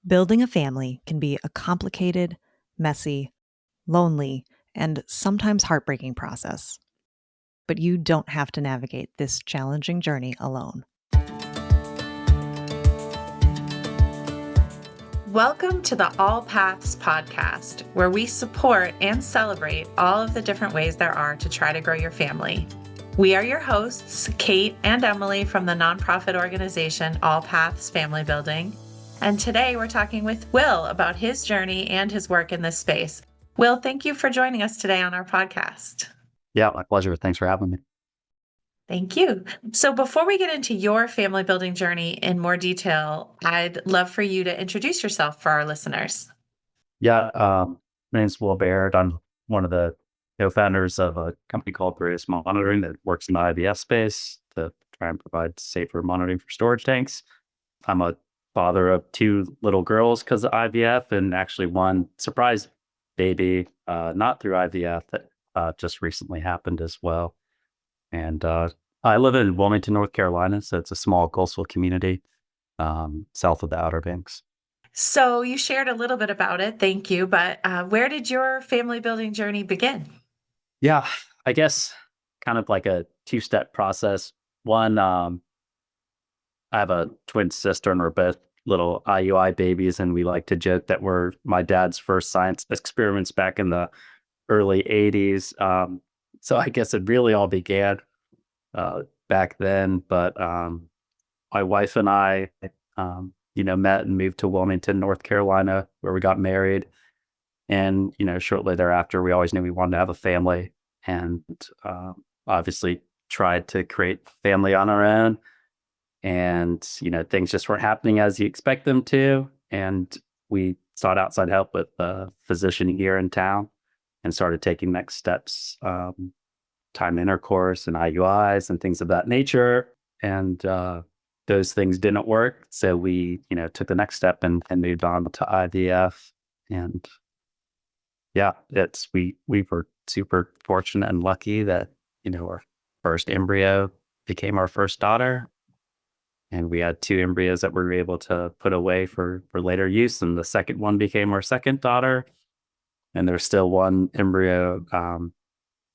Building a family can be a complicated, messy, lonely, and sometimes heartbreaking process. But you don't have to navigate this challenging journey alone. Welcome to the AllPaths podcast, where we support and celebrate all of the different ways there are to try to grow your family. We are your hosts, Kate and Emily from the nonprofit organization AllPaths Family Building. And today we're talking with Will about his journey and his work in this space. Will, thank you for joining us today on our podcast. Yeah, my pleasure. Thanks for having me. Thank you. So before we get into your family building journey in more detail, I'd love for you to introduce yourself for our listeners. Yeah, my name's Will Baird. I'm one of the co-founders of a company called Embryos Monitoring that works in the IVF space to try and provide safer monitoring for storage tanks. I'm a father of two little girls because of IVF, and actually one surprise baby, not through IVF, that just recently happened as well. And I live in Wilmington, North Carolina, so it's a small coastal community south of the Outer Banks. So you shared a little bit about it, thank you, but where did your family building journey begin? Yeah, I guess kind of like a two-step process. One, I have a twin sister, and we're both little IUI babies, and we like to joke that we're my dad's first science experiments back in the early 80s. So I guess it really all began back then. But my wife and I, met and moved to Wilmington, North Carolina, where we got married. And, shortly thereafter, we always knew we wanted to have a family, and obviously tried to create family on our own. And, things just weren't happening as you expect them to. And we sought outside help with a physician here in town and started taking next steps, time intercourse and IUIs and things of that nature. And those things didn't work. So we, took the next step and moved on to IVF. And yeah, we were super fortunate and lucky that, our first embryo became our first daughter. And we had two embryos that we were able to put away for later use. And the second one became our second daughter. And there's still one embryo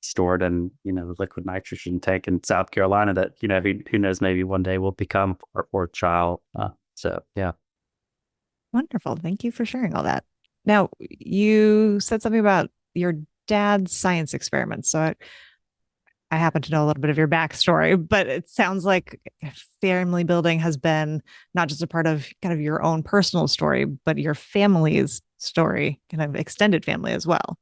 stored in, the liquid nitrogen tank in South Carolina that, who knows, maybe one day will become our fourth child. So, yeah. Wonderful. Thank you for sharing all that. Now, you said something about your dad's science experiments. So I happen to know a little bit of your backstory, but it sounds like family building has been not just a part of kind of your own personal story, but your family's story, kind of extended family as well.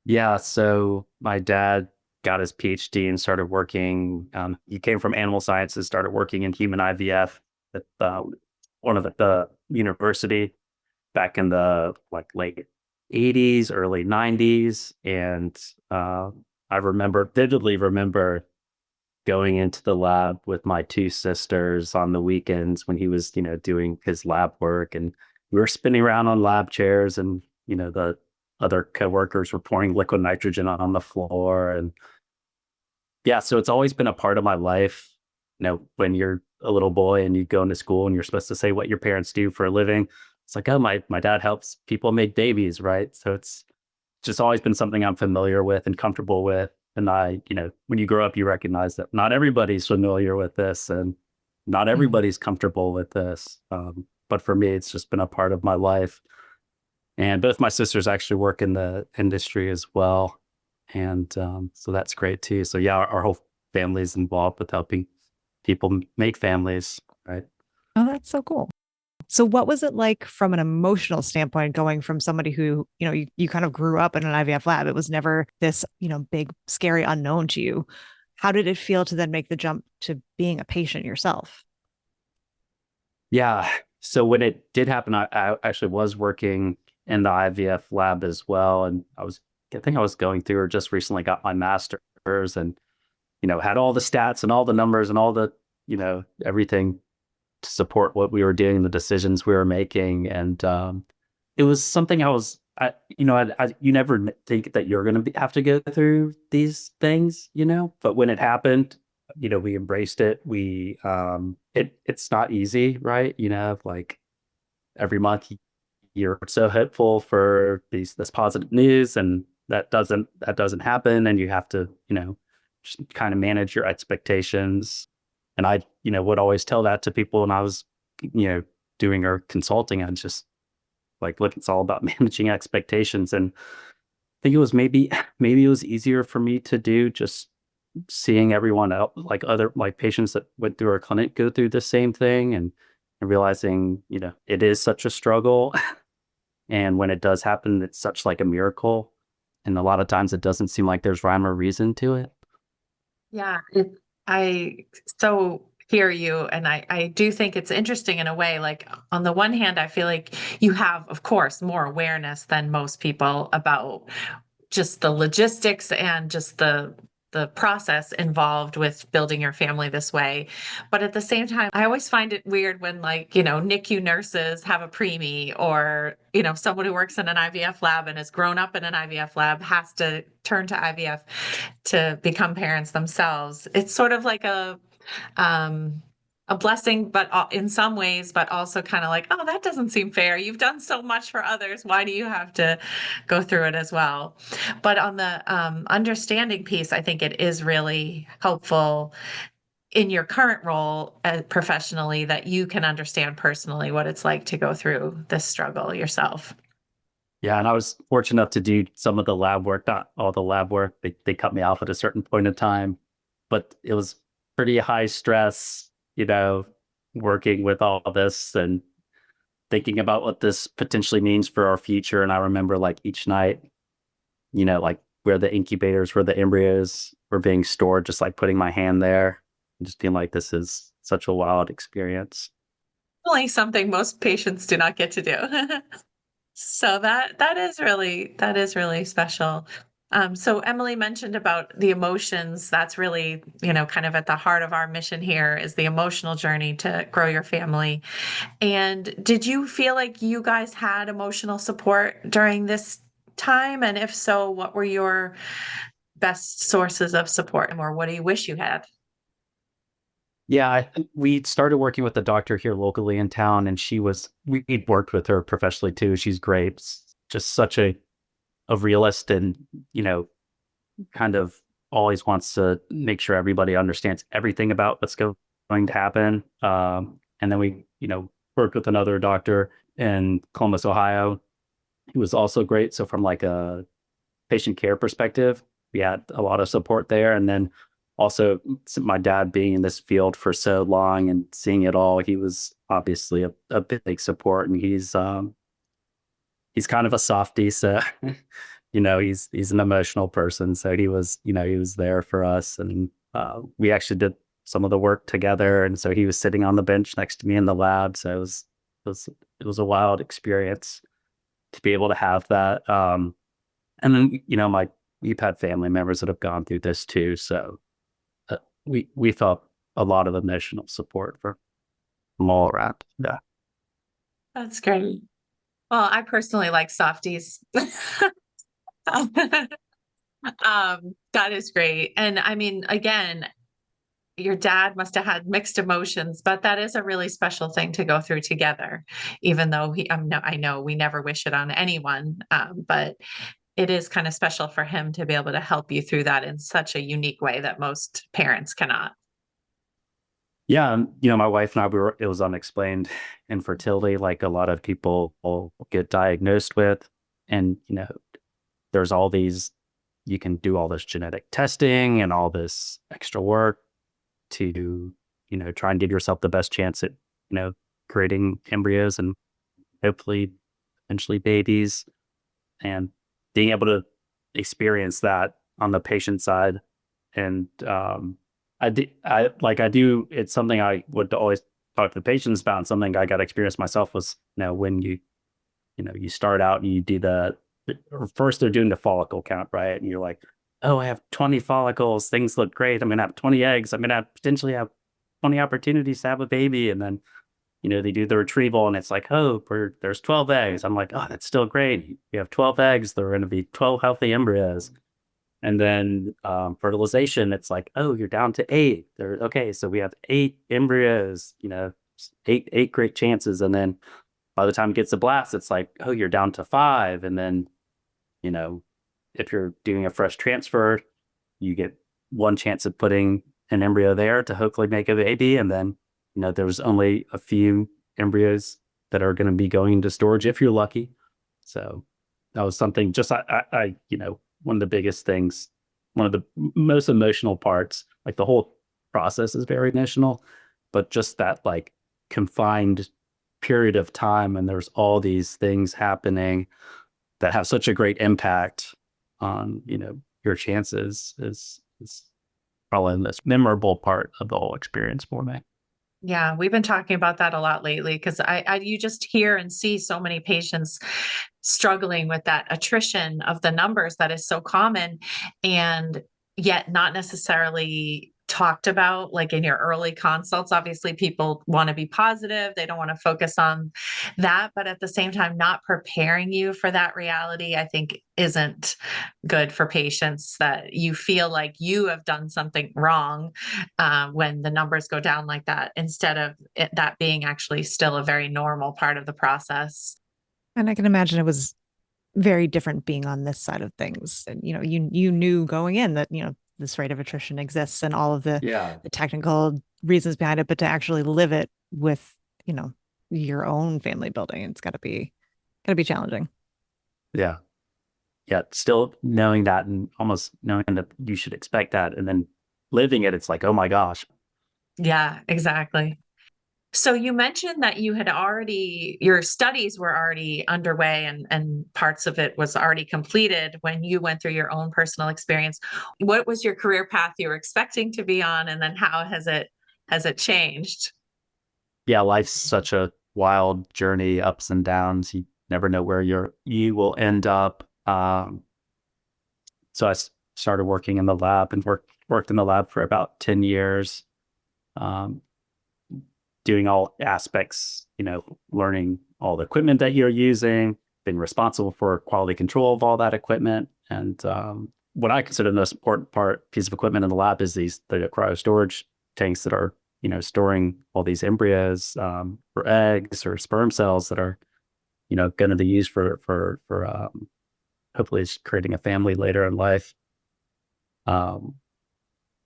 Yeah. So my dad got his PhD and started working. He came from animal sciences, started working in human IVF at one of the university back in the late 80s, early 90s. And I vividly remember going into the lab with my two sisters on the weekends when he was, doing his lab work, and we were spinning around on lab chairs, and, the other coworkers were pouring liquid nitrogen on the floor. And yeah, so it's always been a part of my life. When you're a little boy and you go into school and you're supposed to say what your parents do for a living, it's like, oh, my dad helps people make babies, right? So it's just always been something I'm familiar with and comfortable with. And when you grow up, you recognize that not everybody's familiar with this and not everybody's comfortable with this. But for me, it's just been a part of my life. And both my sisters actually work in the industry as well. And so that's great too. So yeah, our whole family is involved with helping people make families, right? Oh, that's so cool. So what was it like from an emotional standpoint, going from somebody who, you kind of grew up in an IVF lab? It was never this, big, scary unknown to you. How did it feel to then make the jump to being a patient yourself? Yeah. So when it did happen, I actually was working in the IVF lab as well. And I think I was going through, or just recently got my master's, and, had all the stats and all the numbers and all the, everything to support what we were doing, the decisions we were making. And it was something you never think that you're going to have to go through these things, but when it happened, we embraced it. It's not easy, right? every month you're so hopeful for this positive news, and that doesn't happen, and you have to, just kind of manage your expectations. And I, would always tell that to people when I was, doing our consulting. I just like, look, it's all about managing expectations. And I think it was maybe it was easier for me to do, just seeing everyone else, like other like patients that went through our clinic go through the same thing, and realizing, it is such a struggle. And when it does happen, it's such like a miracle. And a lot of times it doesn't seem like there's rhyme or reason to it. Yeah, I so hear you. And I do think it's interesting in a way. Like, on the one hand, I feel like you have, of course, more awareness than most people about just the logistics and just the process involved with building your family this way. But at the same time, I always find it weird when, like, NICU nurses have a preemie, or, someone who works in an IVF lab and has grown up in an IVF lab has to turn to IVF to become parents themselves. It's sort of like um, a blessing, but in some ways, but also kind of like, oh, that doesn't seem fair. You've done so much for others. Why do you have to go through it as well? But on the understanding piece, I think it is really helpful in your current role professionally, that you can understand personally what it's like to go through this struggle yourself. Yeah, and I was fortunate enough to do some of the lab work, not all the lab work. They cut me off at a certain point in time, but it was pretty high stress, working with all this and thinking about what this potentially means for our future. And I remember like each night, like where the incubators, where the embryos were being stored, just like putting my hand there and just being like, this is such a wild experience. Only something most patients do not get to do. So that is really special. So Emily mentioned about the emotions. That's really, kind of at the heart of our mission here, is the emotional journey to grow your family. And did you feel like you guys had emotional support during this time? And if so, what were your best sources of support, or what do you wish you had? Yeah, we started working with a doctor here locally in town, and we'd worked with her professionally too. She's great, just such a realist, and, kind of always wants to make sure everybody understands everything about what's going to happen. And then we, worked with another doctor in Columbus, Ohio, who was also great. So from like a patient care perspective, we had a lot of support there. And then also, my dad being in this field for so long and seeing it all, he was obviously a big support. And he's kind of a softie, so he's an emotional person. So he was there for us, and we actually did some of the work together. And so he was sitting on the bench next to me in the lab. So it was a wild experience to be able to have that. And then, we've had family members that have gone through this too. So we felt a lot of emotional support from all around. Yeah. That's great. Well, I personally like softies. That is great. And I mean, again, your dad must have had mixed emotions, but that is a really special thing to go through together, even though I know we never wish it on anyone. But it is kind of special for him to be able to help you through that in such a unique way that most parents cannot. Yeah, my wife and it was unexplained infertility, like a lot of people will get diagnosed with. And, there's all these, you can do all this genetic testing and all this extra work to, try and give yourself the best chance at, creating embryos and hopefully eventually babies, and being able to experience that on the patient side. And, I do, it's something I would always talk to the patients about, and something I got to experience myself was, when you start out and you do first they're doing the follicle count, right? And you're like, oh, I have 20 follicles. Things look great. I'm going to have 20 eggs. I'm going to potentially have 20 opportunities to have a baby. And then, they do the retrieval, and it's like, oh, there's 12 eggs. I'm like, oh, that's still great. You have 12 eggs. There are going to be 12 healthy embryos. And then fertilization, it's like, oh, you're down to 8. Okay, so we have 8 embryos, eight great chances. And then by the time it gets to blast, it's like, oh, you're down to 5. And then, you know, if you're doing a fresh transfer, you get one chance of putting an embryo there to hopefully make a baby. And then, you know, there's only a few embryos that are going to be going into storage if you're lucky. So that was something just, I, you know, one of the biggest things, one of the most emotional parts, like the whole process is very emotional, but just that like confined period of time and there's all these things happening that have such a great impact on, you know, your chances is probably the most memorable part of the whole experience for me. Yeah, we've been talking about that a lot lately because you just hear and see so many patients struggling with that attrition of the numbers that is so common and yet not necessarily talked about like in your early consults. Obviously, people want to be positive, they don't want to focus on that, but at the same time, not preparing you for that reality, I think isn't good for patients that you feel like you have done something wrong when the numbers go down like that, instead of that being actually still a very normal part of the process. And I can imagine it was very different being on this side of things. And, you know, you knew going in that, you know, this rate of attrition exists and all of the technical reasons behind it, but to actually live it with, you know, your own family building, it's gotta be challenging. Yeah. Yeah. Still knowing that and almost knowing that you should expect that and then living it, it's like, oh my gosh. Yeah, exactly. So you mentioned that your studies were already underway and parts of it was already completed when you went through your own personal experience. What was your career path you were expecting to be on? And then how has it changed? Yeah. Life's such a wild journey, ups and downs. You never know where you will end up. So I started working in the lab and worked in the lab for about 10 years. Um, doing all aspects, you know, learning all the equipment that you're using, being responsible for quality control of all that equipment. And what I consider the most important piece of equipment in the lab is the cryo storage tanks that are, you know, storing all these embryos for eggs or sperm cells that are, you know, going to be used for hopefully creating a family later in life.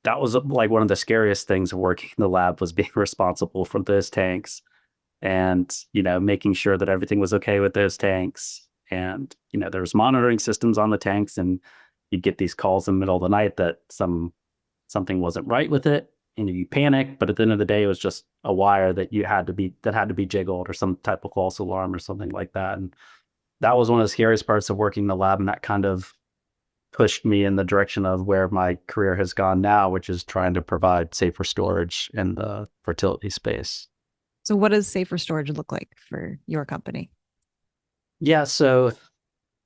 That was like one of the scariest things of working in the lab was being responsible for those tanks and, you know, making sure that everything was okay with those tanks. And, you know, there was monitoring systems on the tanks and you'd get these calls in the middle of the night that something wasn't right with it and you panic. But at the end of the day, it was just a wire that had to be jiggled or some type of false alarm or something like that. And that was one of the scariest parts of working in the lab. And that kind of pushed me in the direction of where my career has gone now, which is trying to provide safer storage in the fertility space. So what does safer storage look like for your company? Yeah, so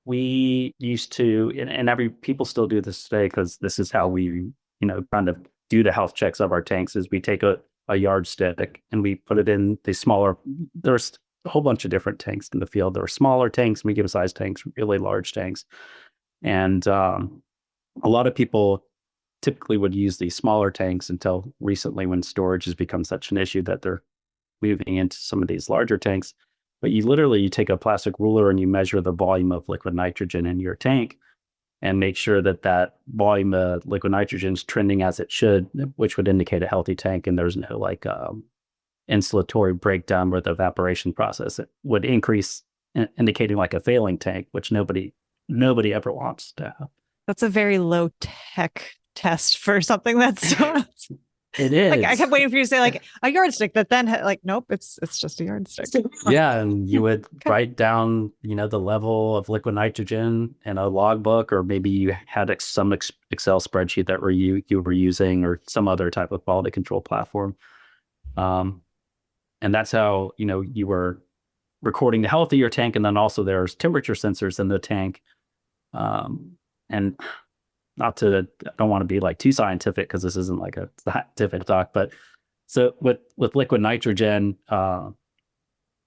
we used to, and every people still do this today because this is how we, you know, kind of do the health checks of our tanks. Is we take a yardstick and we put it in the smaller. There's a whole bunch of different tanks in the field. There are smaller tanks, medium-sized tanks, really large tanks. And a lot of people typically would use these smaller tanks until recently when storage has become such an issue that they're moving into some of these larger tanks. But you take a plastic ruler and you measure the volume of liquid nitrogen in your tank and make sure that volume of liquid nitrogen is trending as it should, which would indicate a healthy tank. And there's no like insulatory breakdown where the evaporation process it would increase, indicating like a failing tank, which nobody ever wants to have. That's a very low tech test for something that's it is. Like I kept waiting for you to say like a yardstick, but then like nope, it's just a yardstick. Yeah, and you would write down, you know, the level of liquid nitrogen in a logbook, or maybe you had some Excel spreadsheet that you were using, or some other type of quality control platform. And that's how, you know, you were recording the health of your tank, and then also there's temperature sensors in the tank. And I don't want to be like too scientific because this isn't like a scientific talk, but so with liquid nitrogen,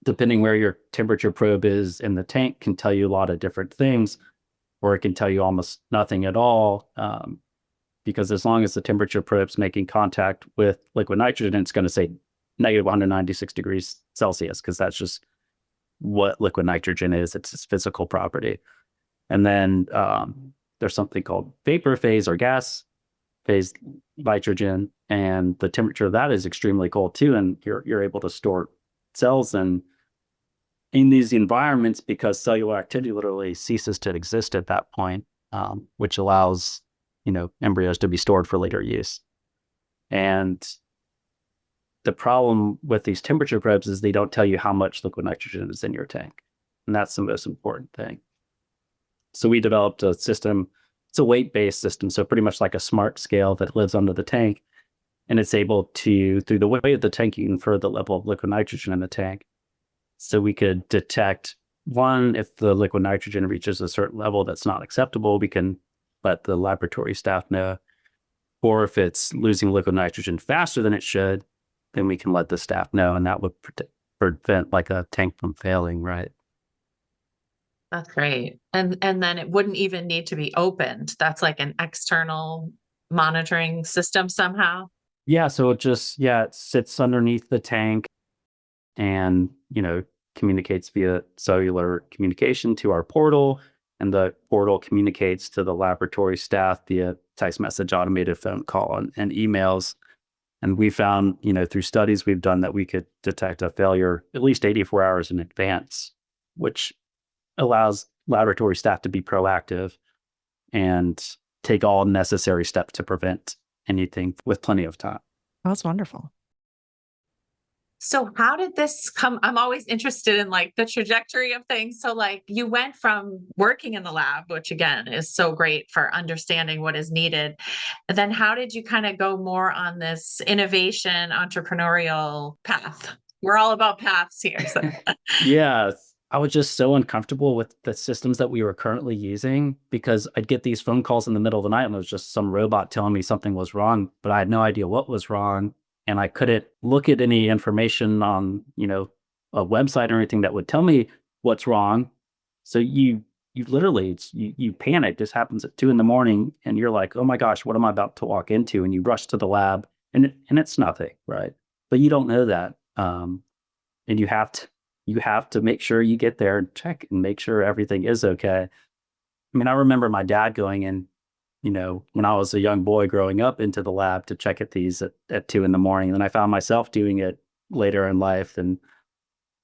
depending where your temperature probe is in the tank can tell you a lot of different things, or it can tell you almost nothing at all. Because as long as the temperature probe's making contact with liquid nitrogen, it's going to say negative 196 degrees Celsius, because that's just what liquid nitrogen is. It's its physical property. And then there's something called vapor phase or gas phase nitrogen, and the temperature of that is extremely cold too. And you're able to store cells in these environments because cellular activity literally ceases to exist at that point, which allows embryos to be stored for later use. And the problem with these temperature probes is they don't tell you how much liquid nitrogen is in your tank, and that's the most important thing. So we developed a system. It's a weight-based system, so pretty much like a smart scale that lives under the tank, and it's able to, through the weight of the tank, you can infer the level of liquid nitrogen in the tank. So we could detect, one, if the liquid nitrogen reaches a certain level that's not acceptable, we can let the laboratory staff know. Or if it's losing liquid nitrogen faster than it should, then we can let the staff know, and that would prevent like a tank from failing, right? That's great. And then it wouldn't even need to be opened. That's like an external monitoring system somehow. Yeah, so it sits underneath the tank and, communicates via cellular communication to our portal, and the portal communicates to the laboratory staff via text message, automated phone call, and emails. And we found, through studies we've done, that we could detect a failure at least 84 hours in advance, which allows laboratory staff to be proactive and take all necessary steps to prevent anything with plenty of time. Oh, that's wonderful. So how did this come? I'm always interested in like the trajectory of things. So like you went from working in the lab, which again is so great for understanding what is needed. And then how did you kind of go more on this innovation entrepreneurial path? We're all about paths here. So. Yeah, I was just so uncomfortable with the systems that we were currently using because I'd get these phone calls in the middle of the night and it was just some robot telling me something was wrong, but I had no idea what was wrong. And I couldn't look at any information on, a website or anything that would tell me what's wrong. So you literally, you panic. This happens at 2 a.m. and you're like, oh my gosh, what am I about to walk into? And you rush to the lab and it's nothing, right? But you don't know that. And you have to make sure you get there and check and make sure everything is okay. I mean, I remember my dad going in, when I was a young boy growing up, into the lab to check at these at 2 a.m. And then I found myself doing it later in life. And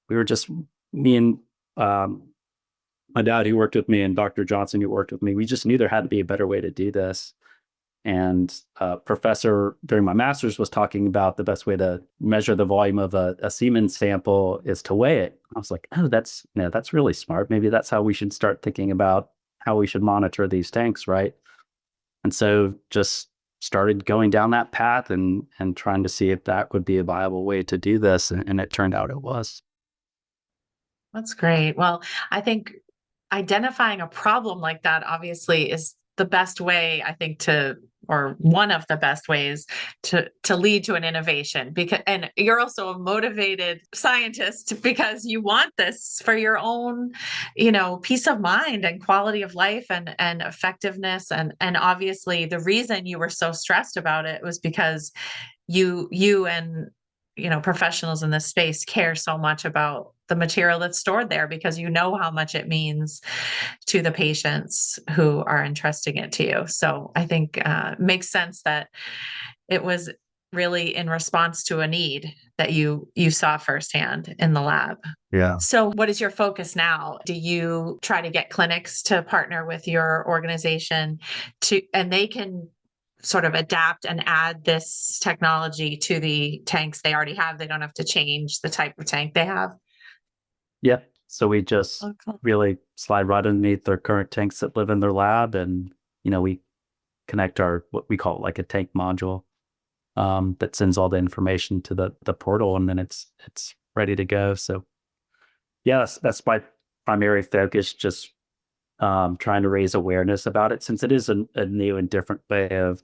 we were just, me and my dad who worked with me and Dr. Johnson who worked with me, we just knew there had to be a better way to do this. And professor during my master's was talking about the best way to measure the volume of a semen sample is to weigh it. I was like, oh, that's really smart. Maybe that's how we should start thinking about how we should monitor these tanks, right? And so just started going down that path and trying to see if that would be a viable way to do this. And it turned out it was. That's great. Well, I think identifying a problem like that obviously is the best way, I think, or one of the best ways to lead to an innovation, because, and you're also a motivated scientist because you want this for your own, peace of mind and quality of life and effectiveness. And obviously the reason you were so stressed about it was because you and professionals in this space care so much about the material that's stored there because how much it means to the patients who are entrusting it to you. So I think it makes sense that it was really in response to a need that you saw firsthand in the lab. Yeah. So what is your focus now? Do you try to get clinics to partner with your organization and they can sort of adapt and add this technology to the tanks they already have? They don't have to change the type of tank they have. Yeah. So we just really slide right underneath their current tanks that live in their lab. And, we connect what we call like a tank module that sends all the information to the portal, and then it's ready to go. So yeah, that's my primary focus, just trying to raise awareness about it, since it is a new and different way of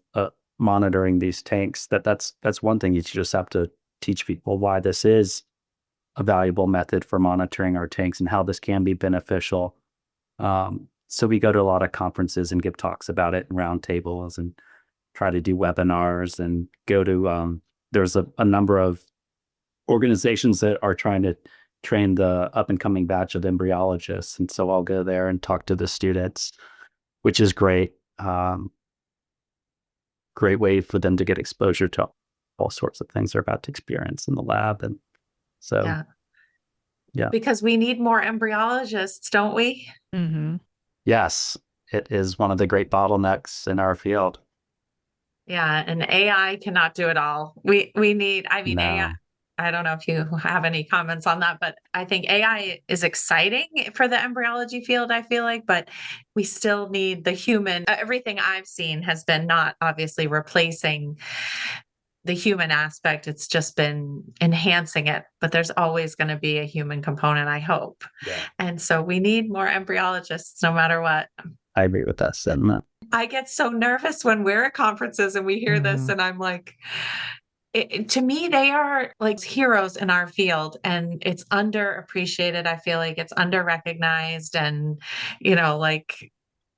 monitoring these tanks. That's one thing. You just have to teach people why this is a valuable method for monitoring our tanks and how this can be beneficial. So we go to a lot of conferences and give talks about it and roundtables and try to do webinars and go to, there's a number of organizations that are trying to train the up and coming batch of embryologists. And so I'll go there and talk to the students, which is great. Great way for them to get exposure to all sorts of things they're about to experience in the lab. And so, yeah. Because we need more embryologists, don't we? Mm-hmm. Yes, it is one of the great bottlenecks in our field. Yeah, and AI cannot do it all. We need, I mean, AI, No. I don't know if you have any comments on that, but I think AI is exciting for the embryology field, I feel like, but we still need the human. Everything I've seen has been not obviously replacing the human aspect. It's just been enhancing it, but there's always going to be a human component, I hope. Yeah. And so we need more embryologists no matter what. I agree with that sentiment. I get so nervous when we're at conferences and we hear this, Mhm. and I'm like, to me, they are like heroes in our field, and it's underappreciated. I feel like it's under-recognized, and like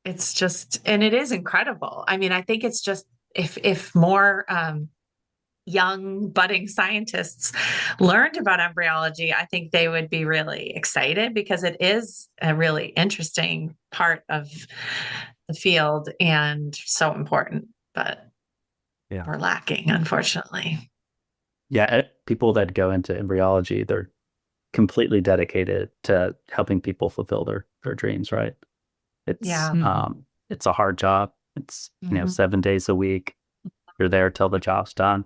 it's just, and it is incredible. I mean, I think it's just if more young budding scientists learned about embryology, I think they would be really excited, because it is a really interesting part of the field and so important, but Yeah. we're lacking, unfortunately. Yeah. People that go into embryology, they're completely dedicated to helping people fulfill their dreams, right? It's Yeah. it's a hard job. It's Mhm. 7 days a week. You're there till the job's done.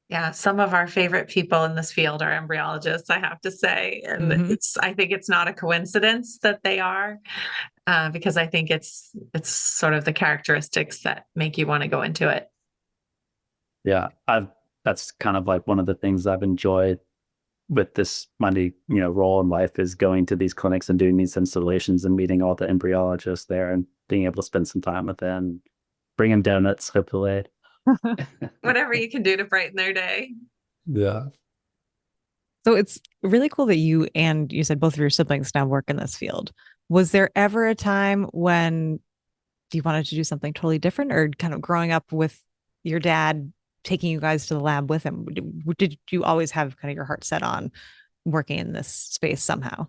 Yeah, some of our favorite people in this field are embryologists, I have to say. And Mhm. I think it's not a coincidence that they are, because I think it's sort of the characteristics that make you want to go into it. Yeah, that's kind of like one of the things I've enjoyed with this Monday, role in life, is going to these clinics and doing these installations and meeting all the embryologists there and being able to spend some time with them, bring them donuts, hopefully. Whatever you can do to brighten their day. Yeah. So it's really cool that you said both of your siblings now work in this field. Was there ever a time when you wanted to do something totally different, or kind of growing up with your dad taking you guys to the lab with him? Did you always have kind of your heart set on working in this space somehow?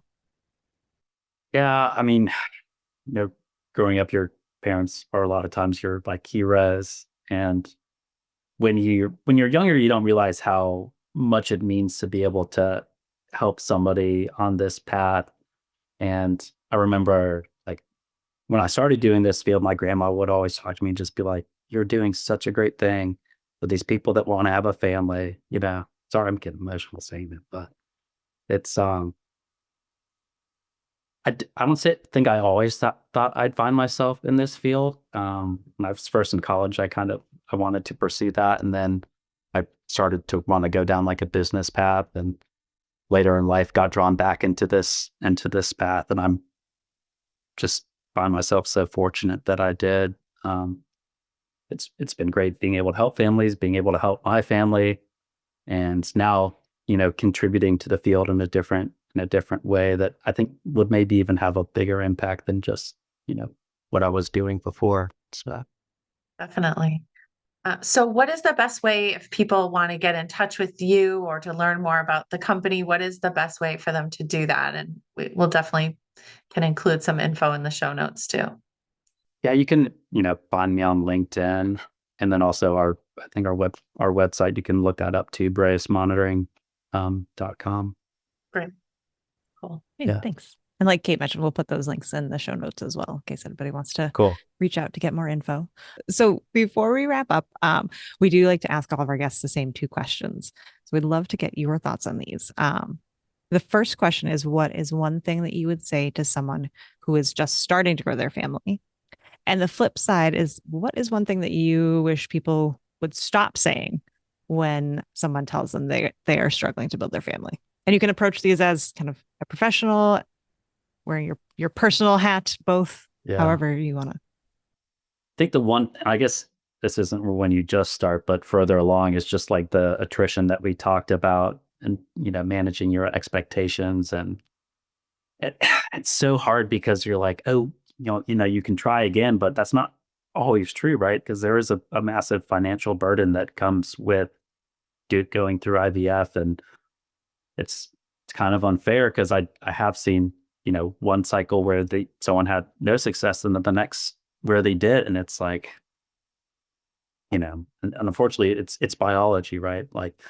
Yeah, I mean, growing up, your parents are a lot of times your like heroes, and when you're younger, you don't realize how much it means to be able to help somebody on this path. And I remember, like, when I started doing this field, my grandma would always talk to me and just be like, "You're doing such a great thing for these people that want to have a family." Sorry, I'm getting emotional saying it, but it's I don't think I always thought I'd find myself in this field. When I was first in college, I wanted to pursue that, and then I started to want to go down like a business path, and later in life got drawn back into this path, and I'm just find myself so fortunate that I did. Um, it's been great being able to help families, being able to help my family, and now contributing to the field in a different way that I think would maybe even have a bigger impact than just what I was doing before. So Definitely. So what is the best way if people want to get in touch with you or to learn more about the company? What is the best way for them to do that? And we'll definitely can include some info in the show notes too. yeah, you can find me on LinkedIn, and then also I think our website, you can look that up too, .com. Great. Cool. Hey, Yeah, thanks. And like Kate mentioned, we'll put those links in the show notes as well, in case anybody wants to cool. reach out to get more info. So before we wrap up, we do like to ask all of our guests the same two questions. So we'd love to get your thoughts on these. The first question is, what is one thing that you would say to someone who is just starting to grow their family? And the flip side is, what is one thing that you wish people would stop saying when someone tells them they are struggling to build their family? And you can approach these as kind of a professional, wearing your personal hat, both, Yeah. however you want to. I think I guess this isn't when you just start, but further along is just like the attrition that we talked about, and managing your expectations. And it's so hard because you're like, oh, you can try again, but that's not always true, right? Because there is a massive financial burden that comes with going through IVF, and it's kind of unfair because I have seen, one cycle where someone had no success and then the next where they did. And it's like, and unfortunately it's biology, right? Like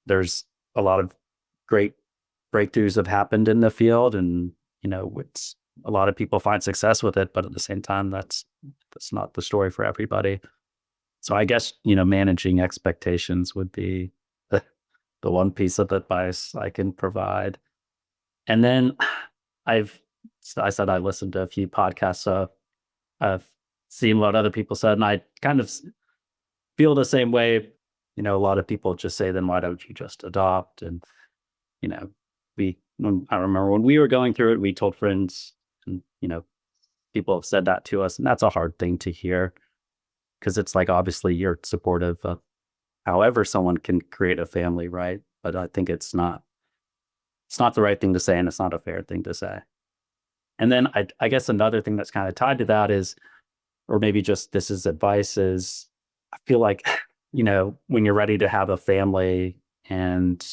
there's a lot of great breakthroughs have happened in the field and, it's a lot of people find success with it, but at the same time, that's not the story for everybody. So I guess, managing expectations would be the one piece of advice I can provide. And then I said I listened to a few podcasts, so I've seen what other people said, and I kind of feel the same way. A lot of people just say, then why don't you just adopt? And, I remember when we were going through it, we told friends and, people have said that to us, and that's a hard thing to hear because it's like, obviously you're supportive of however someone can create a family, right? But I think it's not the right thing to say, and it's not a fair thing to say. And then I guess another thing that's kind of tied to that is, or maybe just this is advice, is I feel like, when you're ready to have a family and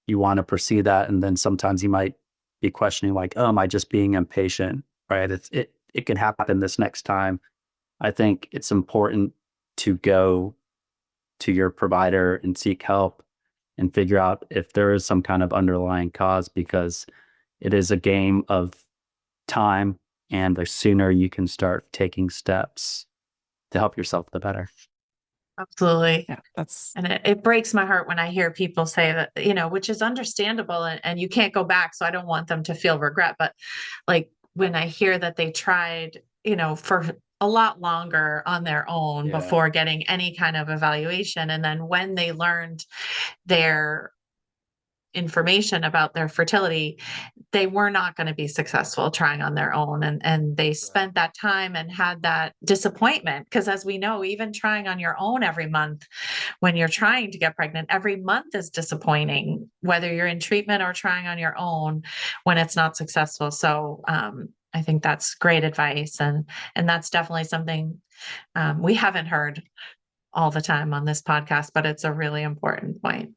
you want to pursue that, and then sometimes you might be questioning like, oh, am I just being impatient, right? It can happen this next time. I think it's important to go to your provider and seek help and figure out if there is some kind of underlying cause, because it is a game of time, and the sooner you can start taking steps to help yourself, the better. Absolutely. Yeah, and it breaks my heart when I hear people say that, which is understandable, and you can't go back. So I don't want them to feel regret. But like when I hear that they tried, for a lot longer on their own before getting any kind of evaluation. And then when they learned their information about their fertility, they were not going to be successful trying on their own. And they spent that time and had that disappointment. Because as we know, even trying on your own every month, when you're trying to get pregnant, every month is disappointing, whether you're in treatment or trying on your own when it's not successful. So I think that's great advice. And that's definitely something we haven't heard all the time on this podcast, but it's a really important point.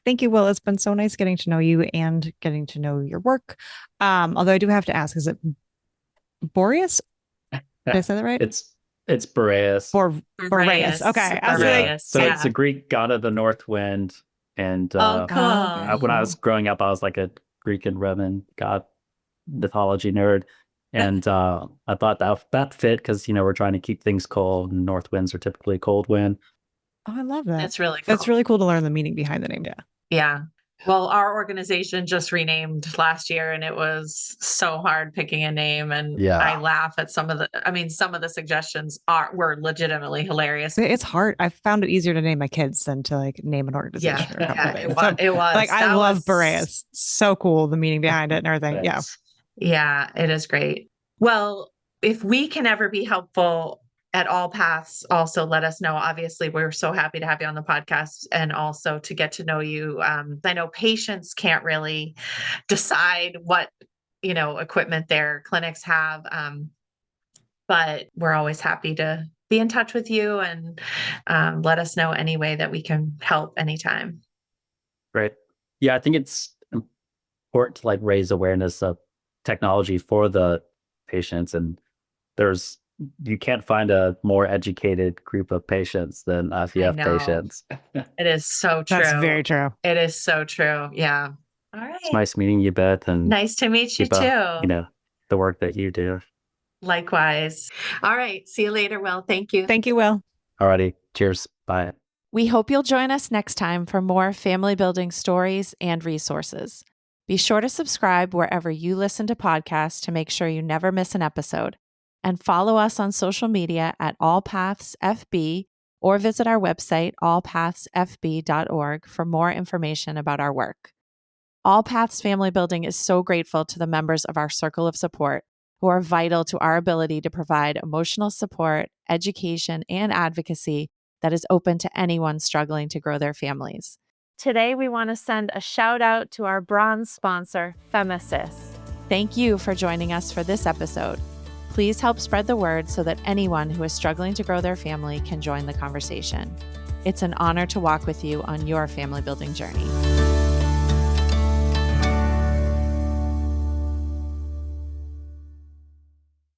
Thank you, Will. It's been so nice getting to know you and getting to know your work. Although I do have to ask, is it Boreas? Did I say that right? It's Boreas. Boreas. Okay. So it's a Greek god of the north wind. And cool. When I was growing up, I was like a Greek and Roman god mythology nerd. And I thought that fit because, we're trying to keep things cold, and north winds are typically cold wind. Oh, I love that. That's really cool. That's really cool to learn the meaning behind the name. Yeah. Well, our organization just renamed last year, and it was so hard picking a name. And I laugh at some of the suggestions were legitimately hilarious. It's hard. I found it easier to name my kids than to name an organization. It was. Like, I love Boreas. So cool. The meaning behind it and everything. Thanks. Yeah, it is great. Well, if we can ever be helpful at AllPaths, also let us know. Obviously, we're so happy to have you on the podcast and also to get to know you. I know patients can't really decide what, equipment their clinics have, but we're always happy to be in touch with you and let us know any way that we can help anytime. Great. Yeah, I think it's important to raise awareness of technology for the patients, and you can't find a more educated group of patients than IVF patients. It is so true. That's very true. It is so true. Yeah. All right. It's nice meeting you, Beth. And nice to meet you too. The work that you do. Likewise. All right. See you later, Will. Thank you. Thank you, Will. Alrighty. Cheers. Bye. We hope you'll join us next time for more family building stories and resources. Be sure to subscribe wherever you listen to podcasts to make sure you never miss an episode. And follow us on social media at AllPathsFB, or visit our website, allpathsfb.org, for more information about our work. AllPaths Family Building is so grateful to the members of our circle of support who are vital to our ability to provide emotional support, education, and advocacy that is open to anyone struggling to grow their families. Today, we want to send a shout out to our bronze sponsor, Femesys. Thank you for joining us for this episode. Please help spread the word so that anyone who is struggling to grow their family can join the conversation. It's an honor to walk with you on your family building journey.